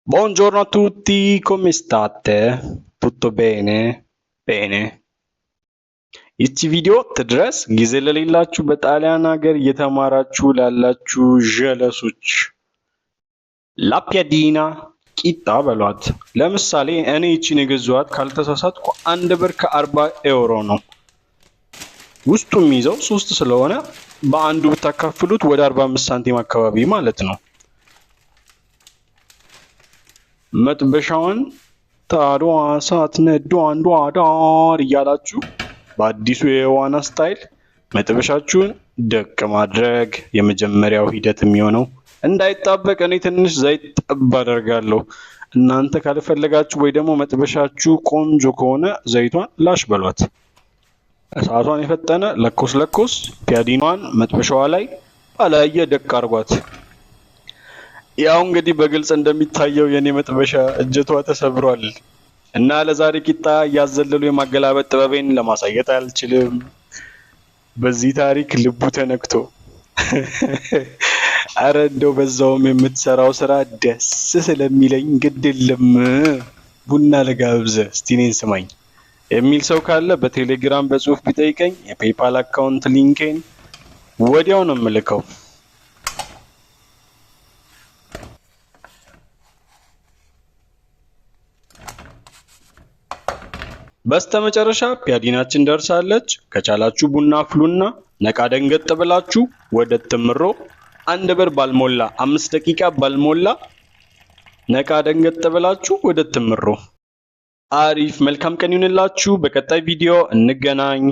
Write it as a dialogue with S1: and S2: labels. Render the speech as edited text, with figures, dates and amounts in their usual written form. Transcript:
S1: Buongiorno a tutti, come state? Tutto bene? Bene. ይቺ ቪዲዮ ትድረስ ጊዜ ለሌላችሁ በጣሊያን ሀገር እየተማራችሁ ላላችሁ ጀለሶች ላፒያዲና ቂጣ በሏት። ለምሳሌ እኔ ይቺን የገዛኋት ካልተሳሳትኩ 1 ብር ከ40 ዩሮ ነው። ውስጡ የሚይዘው 3 ስለሆነ በአንዱ ብታካፍሉት ወደ 45 ሳንቲም አካባቢ ማለት ነው። መጥበሻውን ታዷ ሳትነዱ አንዷ ዳር እያላችሁ በአዲሱ የዋና ስታይል መጥበሻችሁን ደቅ ማድረግ የመጀመሪያው ሂደት የሚሆነው። እንዳይጣበቅ እኔ ትንሽ ዘይት ጠብ አደርጋለሁ። እናንተ ካልፈለጋችሁ ወይ ደግሞ መጥበሻችሁ ቆንጆ ከሆነ ዘይቷን ላሽ በሏት። እሳቷን የፈጠነ ለኮስ ፒያዲኗን መጥበሻዋ ላይ አላየ ደቅ አርጓት። ያው እንግዲህ በግልጽ እንደሚታየው የኔ መጥበሻ እጀቷ ተሰብሯል እና ለዛሬ ቂጣ እያዘለሉ የማገላበጥ ጥበቤን ለማሳየት አልችልም። በዚህ ታሪክ ልቡ ተነክቶ አረ እንደው በዛውም የምትሰራው ስራ ደስ ስለሚለኝ ግድ የለም ቡና ለጋብዘ እስቲ እኔን ስማኝ የሚል ሰው ካለ በቴሌግራም በጽሁፍ ቢጠይቀኝ የፔፓል አካውንት ሊንኬን ወዲያው ነው የምልከው። በስተመጨረሻ ፒያዲናችን ደርሳለች። ከቻላችሁ ቡና አፍሉና ነቃ ደንገጥ ብላችሁ ወደ ትምሮ 1 ብር ባልሞላ 5 ደቂቃ ባልሞላ ነቃ ደንገጥ ብላችሁ ወደ ትምሮ። አሪፍ መልካም ቀን ይሁንላችሁ። በቀጣይ ቪዲዮ እንገናኝ።